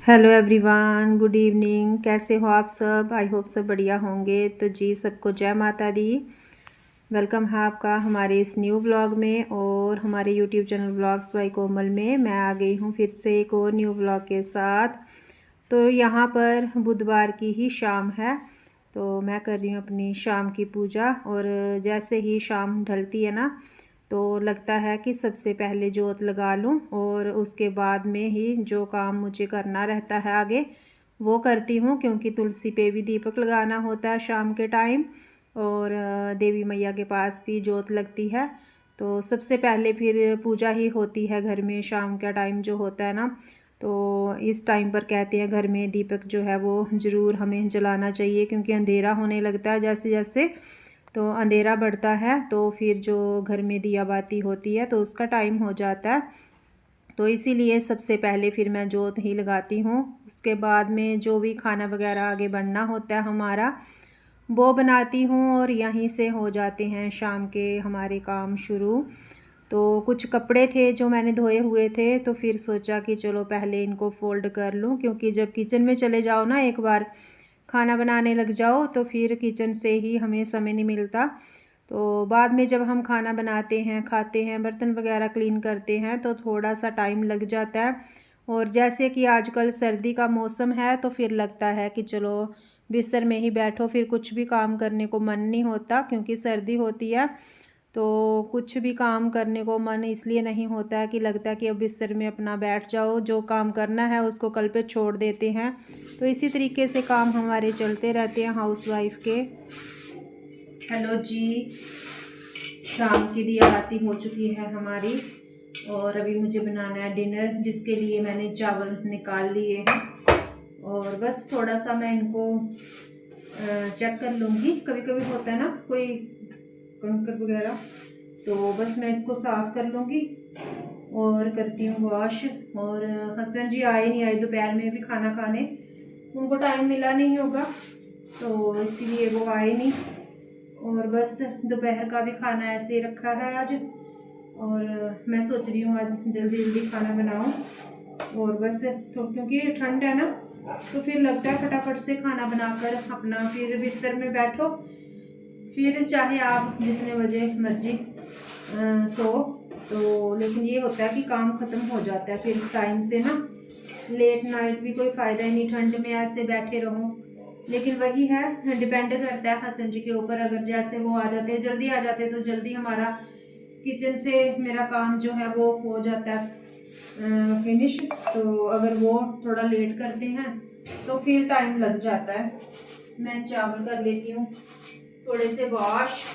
Hello everyone, good evening. कैसे हो आप सब? आई होप सब बढ़िया होंगे। तो जी सबको जय माता दी। वेलकम है आपका हमारे इस न्यू व्लॉग में और हमारे यूट्यूब चैनल व्लॉग्स बाय कोमल में मैं आ गई हूँ फिर से एक और न्यू व्लॉग के साथ। तो यहाँ पर बुधवार की ही शाम है, तो मैं कर रही हूँ अपनी शाम की पूजा। और जैसे ही शाम ढलती है ना, तो लगता है कि सबसे पहले जोत लगा लूं और उसके बाद में ही जो काम मुझे करना रहता है आगे वो करती हूँ, क्योंकि तुलसी पे भी दीपक लगाना होता है शाम के टाइम और देवी मैया के पास भी जोत लगती है। तो सबसे पहले फिर पूजा ही होती है घर में शाम का टाइम जो होता है ना। तो इस टाइम पर कहते हैं घर में दीपक जो है वो ज़रूर हमें जलाना चाहिए, क्योंकि अंधेरा होने लगता है जैसे जैसे, तो अंधेरा बढ़ता है तो फिर जो घर में दिया बाती होती है तो उसका टाइम हो जाता है। तो इसीलिए सबसे पहले फिर मैं जोत ही लगाती हूँ। उसके बाद में जो भी खाना वगैरह आगे बनना होता है हमारा वो बनाती हूँ और यहीं से हो जाते हैं शाम के हमारे काम शुरू। तो कुछ कपड़े थे जो मैंने धोए हुए थे, तो फिर सोचा कि चलो पहले इनको फ़ोल्ड कर लूँ, क्योंकि जब किचन में चले जाओ ना एक बार खाना बनाने लग जाओ तो फिर किचन से ही हमें समय नहीं मिलता। तो बाद में जब हम खाना बनाते हैं, खाते हैं, बर्तन वगैरह क्लीन करते हैं तो थोड़ा सा टाइम लग जाता है। और जैसे कि आजकल सर्दी का मौसम है तो फिर लगता है कि चलो बिस्तर में ही बैठो, फिर कुछ भी काम करने को मन नहीं होता क्योंकि सर्दी होती है। तो कुछ भी काम करने को मन इसलिए नहीं होता है कि लगता है कि अब बिस्तर में अपना बैठ जाओ, जो काम करना है उसको कल पे छोड़ देते हैं। तो इसी तरीके से काम हमारे चलते रहते हैं हाउसवाइफ के। हेलो जी, शाम की दिया बाती हो चुकी है हमारी और अभी मुझे बनाना है डिनर, जिसके लिए मैंने चावल निकाल लिए हैं और बस थोड़ा सा मैं इनको चेक कर लूँगी। कभी कभी होता है ना कोई कंकर वगैरह, तो बस मैं इसको साफ़ कर लूँगी और करती हूँ वॉश। और हस्बैंड जी आए नहीं, आए दोपहर में भी खाना खाने, उनको टाइम मिला नहीं होगा तो इसीलिए वो आए नहीं। और बस दोपहर का भी खाना ऐसे ही रखा है आज और मैं सोच रही हूँ आज जल्दी जल्दी खाना बनाऊँ। और बस तो क्योंकि ठंड है ना तो फिर लगता है फटाफट से खाना बनाकर अपना फिर बिस्तर में बैठो, फिर चाहे आप जितने बजे मर्जी सो। तो लेकिन ये होता है कि काम ख़त्म हो जाता है फिर टाइम से ना। लेट नाइट भी कोई फ़ायदा ही नहीं, ठंड में ऐसे बैठे रहो। लेकिन वही है, डिपेंड करता है हस्बैंड जी के ऊपर। अगर जैसे वो आ जाते हैं, जल्दी आ जाते हैं तो जल्दी हमारा किचन से मेरा काम जो है वो हो जाता है फिनिश। तो अगर वो थोड़ा लेट करते हैं तो फिर टाइम लग जाता है। मैं चावल कर लेती हूँ थोड़े से वॉश।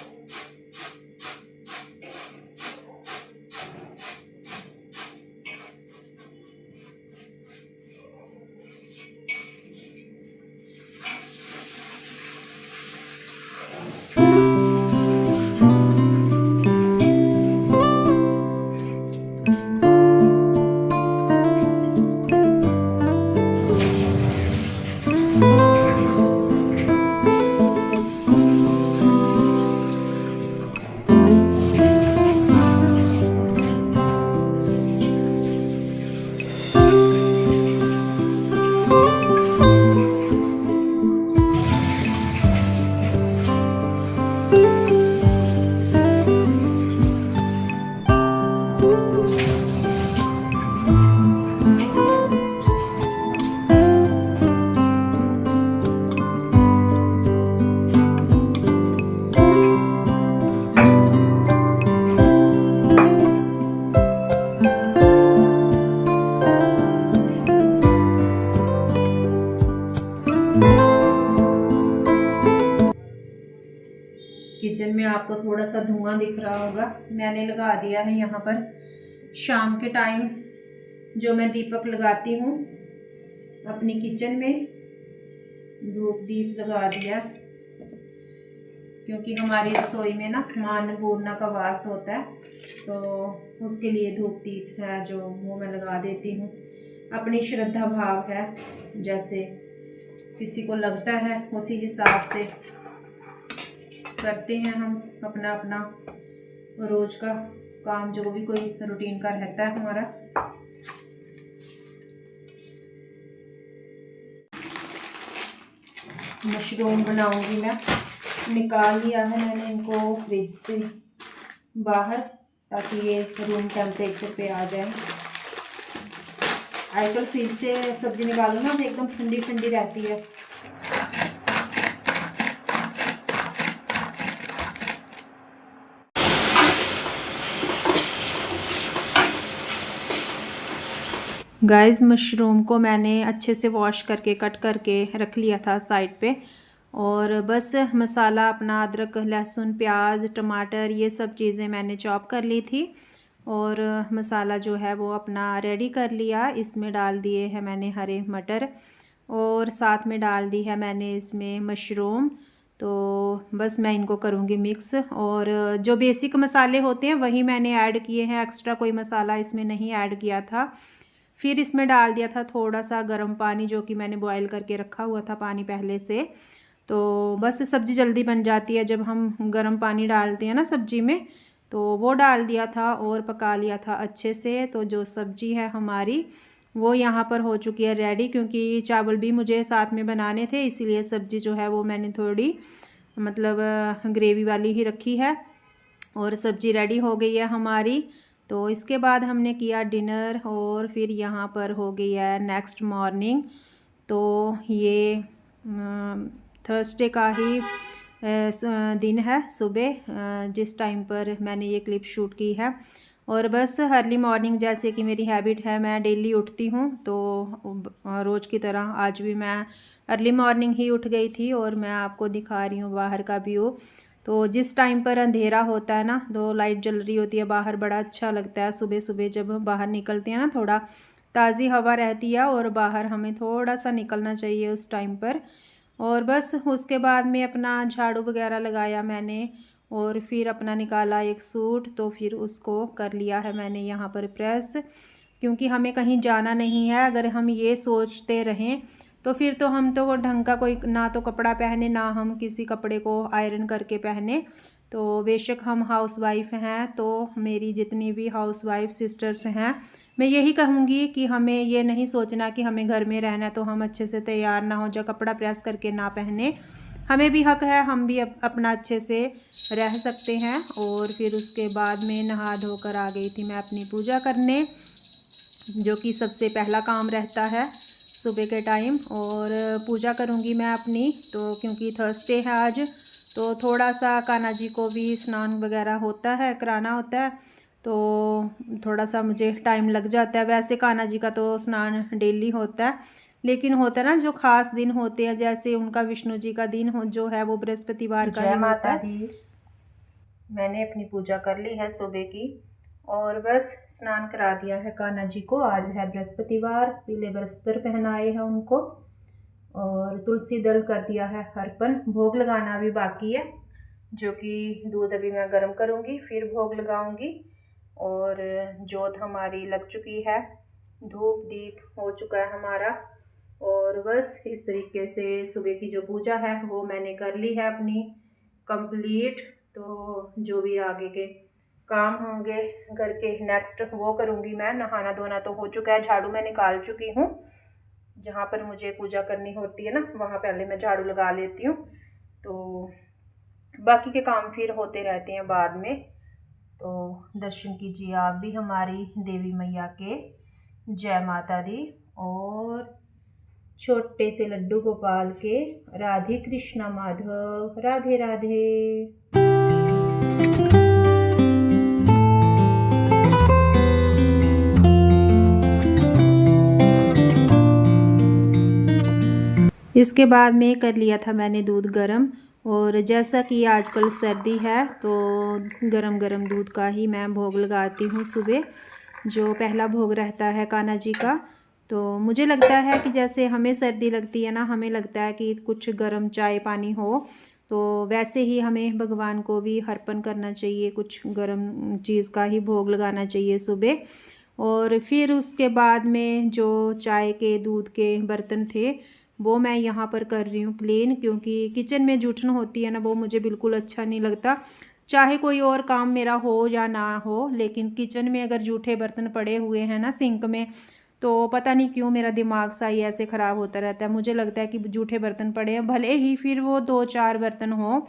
किचन में आपको थोड़ा सा धुआं दिख रहा होगा, मैंने लगा दिया है यहाँ पर शाम के टाइम जो मैं दीपक लगाती हूँ अपनी किचन में, धूप दीप लगा दिया, क्योंकि हमारी रसोई में ना मां अन्नपूर्णा का वास होता है तो उसके लिए धूप दीप है जो वो मैं लगा देती हूँ। अपनी श्रद्धा भाव है, जैसे किसी को लगता है उसी हिसाब से करते हैं हम अपना अपना रोज़ का काम, जो भी कोई रूटीन का रहता है हमारा। मशरूम बनाऊंगी मैं। निकाल लिया है मैंने इनको फ्रिज से बाहर, ताकि ये रूम टेम्परेचर पे आ जाए। आजकल फ्रिज से सब्ज़ी निकालो ना तो एकदम ठंडी ठंडी रहती है। गाइस, मशरूम को मैंने अच्छे से वॉश करके कट करके रख लिया था साइड पे, और बस मसाला अपना अदरक लहसुन प्याज टमाटर ये सब चीज़ें मैंने चॉप कर ली थी, और मसाला जो है वो अपना रेडी कर लिया। इसमें डाल दिए हैं मैंने हरे मटर, और साथ में डाल दी है मैंने इसमें मशरूम। तो बस मैं इनको करूँगी मिक्स, और जो बेसिक मसाले होते हैं वही मैंने ऐड किए हैं, एक्स्ट्रा कोई मसाला इसमें नहीं ऐड किया था। फिर इसमें डाल दिया था थोड़ा सा गर्म पानी, जो कि मैंने बॉईल करके रखा हुआ था पानी पहले से। तो बस सब्ज़ी जल्दी बन जाती है जब हम गर्म पानी डालते हैं ना सब्ज़ी में। तो वो डाल दिया था और पका लिया था अच्छे से। तो जो सब्ज़ी है हमारी वो यहाँ पर हो चुकी है रेडी, क्योंकि चावल भी मुझे साथ में बनाने थे, इसीलिए सब्ज़ी जो है वो मैंने थोड़ी मतलब ग्रेवी वाली ही रखी है। और सब्ज़ी रेडी हो गई है हमारी। तो इसके बाद हमने किया डिनर, और फिर यहाँ पर हो गई है नेक्स्ट मॉर्निंग। तो ये थर्सडे का ही दिन है सुबह, जिस टाइम पर मैंने ये क्लिप शूट की है। और बस अर्ली मॉर्निंग जैसे कि मेरी हैबिट है, मैं डेली उठती हूँ, तो रोज़ की तरह आज भी मैं अर्ली मॉर्निंग ही उठ गई थी। और मैं आपको दिखा रही हूँ बाहर का व्यू। तो जिस टाइम पर अंधेरा होता है ना, तो लाइट जल रही होती है बाहर, बड़ा अच्छा लगता है सुबह सुबह जब बाहर निकलते हैं ना, थोड़ा ताज़ी हवा रहती है, और बाहर हमें थोड़ा सा निकलना चाहिए उस टाइम पर। और बस उसके बाद में अपना झाड़ू वगैरह लगाया मैंने, और फिर अपना निकाला एक सूट, तो फिर उसको कर लिया है मैंने यहाँ पर प्रेस, क्योंकि हमें कहीं जाना नहीं है। अगर हम ये सोचते रहें तो फिर तो हम तो ढंग का कोई ना तो कपड़ा पहने, ना हम किसी कपड़े को आयरन करके पहने। तो बेशक हम हाउसवाइफ हैं, तो मेरी जितनी भी हाउसवाइफ सिस्टर्स हैं, मैं यही कहूँगी कि हमें ये नहीं सोचना कि हमें घर में रहना है तो हम अच्छे से तैयार ना हो जाए, कपड़ा प्रेस करके ना पहने। हमें भी हक है, हम भी अपना अच्छे से रह सकते हैं। और फिर उसके बाद में नहा धोकर आ गई थी मैं अपनी पूजा करने, जो कि सबसे पहला काम रहता है सुबह के टाइम। और पूजा करूँगी मैं अपनी, तो क्योंकि थर्सडे है आज, तो थोड़ा सा कान्हा जी को भी स्नान वगैरह होता है, कराना होता है, तो थोड़ा सा मुझे टाइम लग जाता है। वैसे कान्हा जी का तो स्नान डेली होता है, लेकिन होता है ना जो ख़ास दिन होते हैं, जैसे उनका विष्णु जी का दिन हो जो है वो बृहस्पतिवार का ही होता है। मैंने अपनी पूजा कर ली है सुबह की, और बस स्नान करा दिया है कान्हा जी को। आज है बृहस्पतिवार, पीले वस्त्र पहनाए हैं उनको, और तुलसी दल कर दिया है अर्पण। भोग लगाना भी बाकी है, जो कि दूध अभी मैं गर्म करूँगी, फिर भोग लगाऊंगी। और जोत हमारी लग चुकी है, धूप दीप हो चुका है हमारा। और बस इस तरीके से सुबह की जो पूजा है वो मैंने कर ली है अपनी कंप्लीट। तो जो भी आगे के काम होंगे घर के नेक्स्ट वो करूँगी मैं। नहाना धोना तो हो चुका है, झाड़ू मैं निकाल चुकी हूँ। जहाँ पर मुझे पूजा करनी होती है ना, वहाँ पहले मैं झाड़ू लगा लेती हूँ, तो बाकी के काम फिर होते रहते हैं बाद में। तो दर्शन कीजिए आप भी हमारी देवी मैया के। जय माता दी। और छोटे से लड्डू गोपाल के राधे कृष्णा माधव, राधे राधे। इसके बाद में कर लिया था मैंने दूध गरम, और जैसा कि आजकल सर्दी है तो गरम गरम दूध का ही मैं भोग लगाती हूँ सुबह, जो पहला भोग रहता है कान्हा जी का। तो मुझे लगता है कि जैसे हमें सर्दी लगती है ना, हमें लगता है कि कुछ गर्म चाय पानी हो, तो वैसे ही हमें भगवान को भी अर्पण करना चाहिए, कुछ गर्म चीज़ का ही भोग लगाना चाहिए सुबह। और फिर उसके बाद में जो चाय के दूध के बर्तन थे वो मैं यहाँ पर कर रही हूँ क्लीन, क्योंकि किचन में जूठन होती है ना, वो मुझे बिल्कुल अच्छा नहीं लगता। चाहे कोई और काम मेरा हो या ना हो, लेकिन किचन में अगर जूठे बर्तन पड़े हुए हैं ना सिंक में, तो पता नहीं क्यों मेरा दिमाग सा ही ऐसे ख़राब होता रहता है। मुझे लगता है कि जूठे बर्तन पड़े हैं, भले ही फिर वो 2-4 बर्तन हो,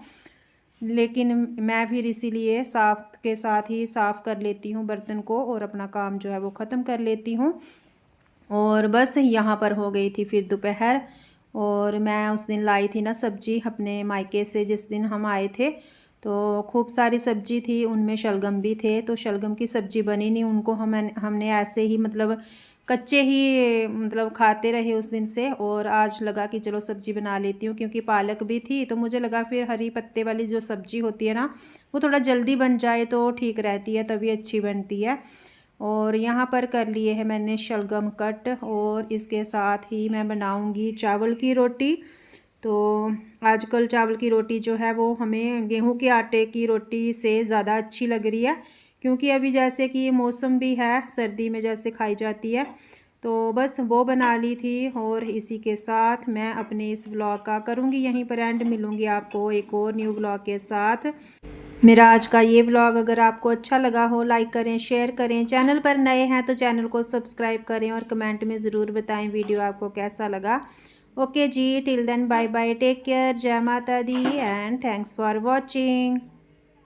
लेकिन मैं फिर इसीलिए साफ़ के साथ ही साफ़ कर लेती हूँ बर्तन को और अपना काम जो है वो ख़त्म कर लेती हूँ। और बस यहाँ पर हो गई थी फिर दोपहर, और मैं उस दिन लाई थी ना सब्ज़ी अपने मायके से, जिस दिन हम आए थे तो खूब सारी सब्ज़ी थी, उनमें शलगम भी थे। तो शलगम की सब्ज़ी बनी नहीं, उनको हमने ऐसे ही मतलब कच्चे ही मतलब खाते रहे उस दिन से। और आज लगा कि चलो सब्ज़ी बना लेती हूँ, क्योंकि पालक भी थी तो मुझे लगा फिर हरी पत्ते वाली जो सब्ज़ी होती है ना वो थोड़ा जल्दी बन जाए तो ठीक रहती है, तभी अच्छी बनती है। और यहाँ पर कर लिए है मैंने शलगम कट, और इसके साथ ही मैं बनाऊँगी चावल की रोटी। तो आजकल चावल की रोटी जो है वो हमें गेहूं के आटे की रोटी से ज़्यादा अच्छी लग रही है, क्योंकि अभी जैसे कि मौसम भी है, सर्दी में जैसे खाई जाती है। तो बस वो बना ली थी, और इसी के साथ मैं अपने इस व्लॉग का करूँगी यहीं पर एंड। मिलूँगी आपको एक और न्यू व्लॉग के साथ। मेरा आज का ये व्लॉग अगर आपको अच्छा लगा हो, लाइक करें, शेयर करें। चैनल पर नए हैं तो चैनल को सब्सक्राइब करें, और कमेंट में ज़रूर बताएं वीडियो आपको कैसा लगा। ओके जी, till then bye bye, take care, जय माता दी एंड थैंक्स फॉर वॉचिंग।